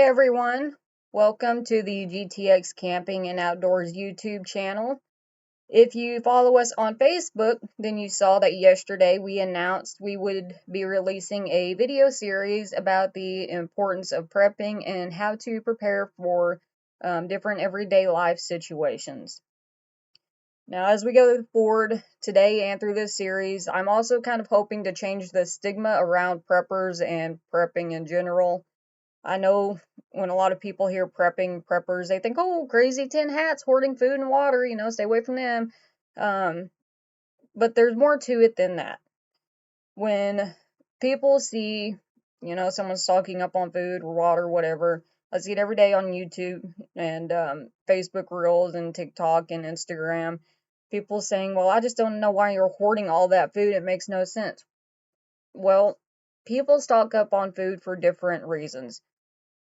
everyone, welcome to the GTX Camping and Outdoors YouTube channel. If you follow us on Facebook, then you saw that yesterday we announced we would be releasing a video series about the importance of prepping and how to prepare for different everyday life situations. Now, as we go forward today and through this series, I'm also kind of hoping to change the stigma around preppers and prepping in general. I know when a lot of people hear preppers, they think, oh, crazy tin hats hoarding food and water, stay away from them. Um, but there's more to it than that. When people see, someone stocking up on food or water, whatever, I see it every day on YouTube and Facebook Reels and TikTok and Instagram. People saying, well, I just don't know why you're hoarding all that food. It makes no sense. Well, people stock up on food for different reasons.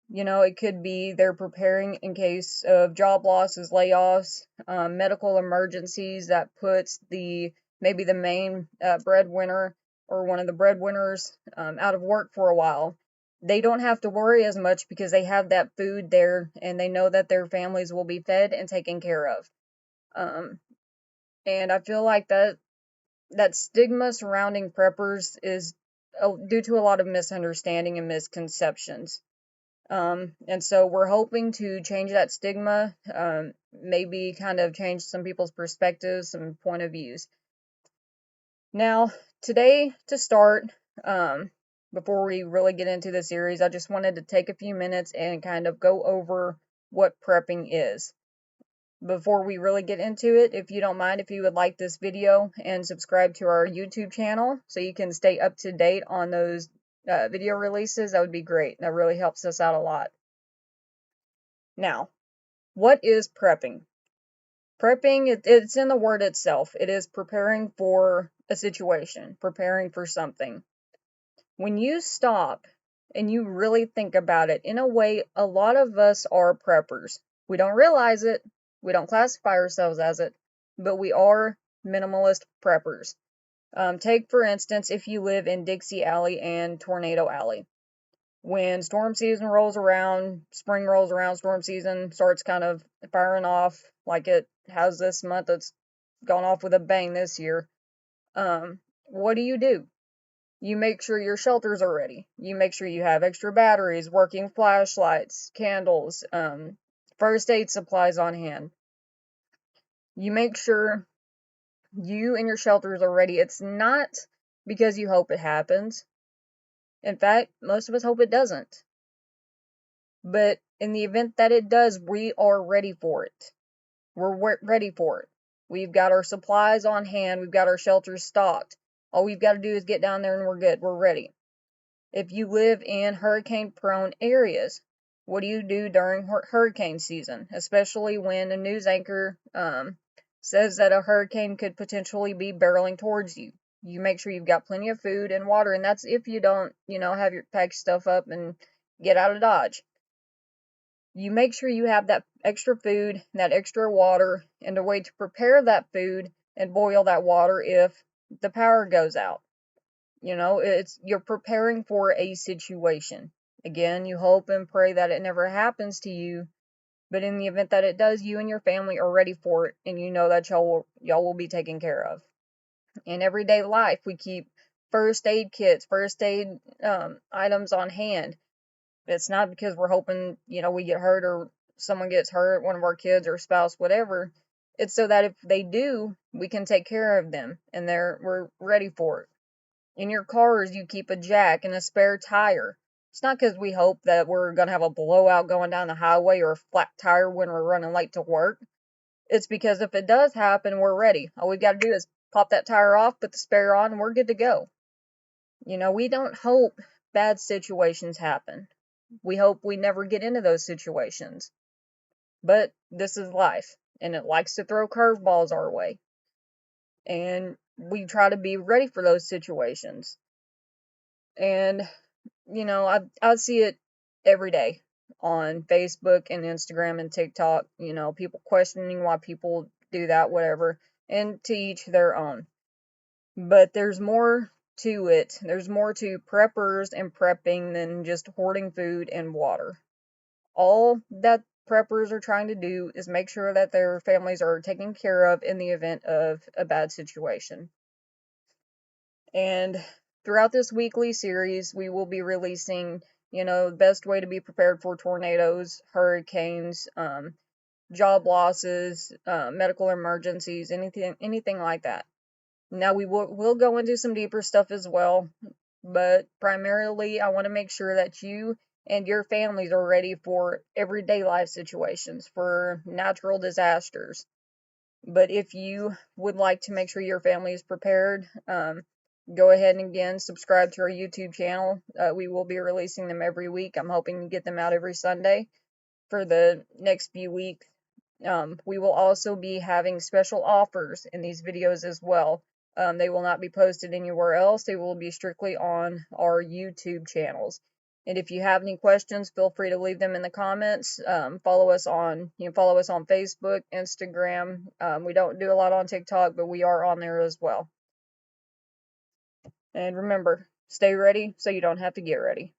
It could be they're preparing in case of job losses, layoffs, medical emergencies that puts maybe the main breadwinner or one of the breadwinners out of work for a while. They don't have to worry as much because they have that food there and they know that their families will be fed and taken care of. And I feel like that stigma surrounding preppers is due to a lot of misunderstanding and misconceptions. And so we're hoping to change that stigma, maybe kind of change some people's perspectives, some point of views. Now, today to start, before we really get into the series, I just wanted to take a few minutes and kind of go over what prepping is. Before we really get into it, if you don't mind, if you would like this video and subscribe to our YouTube channel so you can stay up to date on those video releases, that would be great. That really helps us out a lot. Now, what is prepping? Prepping, it's in the word itself. It is preparing for a situation, preparing for something. When you stop and you really think about it, in a way, a lot of us are preppers. We don't realize it. We don't classify ourselves as it, but we are minimalist preppers. Take, for instance, if you live in Dixie Alley and Tornado Alley. When storm season rolls around, spring rolls around, storm season starts kind of firing off like it has this month. It's gone off with a bang this year. What do? You make sure your shelters are ready. You make sure you have extra batteries, working flashlights, candles, first aid supplies on hand. You make sure you and your shelters are ready. It's not because you hope it happens. In fact, most of us hope it doesn't. But in the event that it does, we are ready for it. We're ready for it. We've got our supplies on hand. We've got our shelters stocked. All we've got to do is get down there and we're good. We're ready. If you live in hurricane-prone areas, what do you do during hurricane season? Especially when a news anchor says that a hurricane could potentially be barreling towards you. You make sure you've got plenty of food and water, and that's if you don't, have your pack stuff up and get out of Dodge. You make sure you have that extra food, that extra water, and a way to prepare that food and boil that water if the power goes out. You're preparing for a situation. Again, you hope and pray that it never happens to you, but in the event that it does, you and your family are ready for it, and you know that y'all will be taken care of. In everyday life, we keep first aid kits, first aid items on hand. It's not because we're hoping, we get hurt or someone gets hurt, one of our kids or spouse, whatever. It's so that if they do, we can take care of them and we're ready for it. In your cars, you keep a jack and a spare tire. It's not because we hope that we're going to have a blowout going down the highway or a flat tire when we're running late to work. It's because if it does happen, we're ready. All we've got to do is pop that tire off, put the spare on, and we're good to go. We don't hope bad situations happen. We hope we never get into those situations. But this is life, and it likes to throw curveballs our way. And we try to be ready for those situations. And, I see it every day on Facebook and Instagram and TikTok, people questioning why people do that, whatever, and to each their own. But there's more to it. There's more to preppers and prepping than just hoarding food and water. All that preppers are trying to do is make sure that their families are taken care of in the event of a bad situation. And throughout this weekly series, we will be releasing, the best way to be prepared for tornadoes, hurricanes, job losses, medical emergencies, anything like that. Now we'll go into some deeper stuff as well, but primarily I want to make sure that you and your families are ready for everyday life situations, for natural disasters. But if you would like to make sure your family is prepared, go ahead and again subscribe to our YouTube channel. We will be releasing them every week. I'm hoping to get them out every Sunday for the next few weeks. We will also be having special offers in these videos as well. They will not be posted anywhere else. They will be strictly on our YouTube channels. And if you have any questions, feel free to leave them in the comments. Follow us on Facebook, Instagram. We don't do a lot on TikTok, but we are on there as well. And remember, stay ready so you don't have to get ready.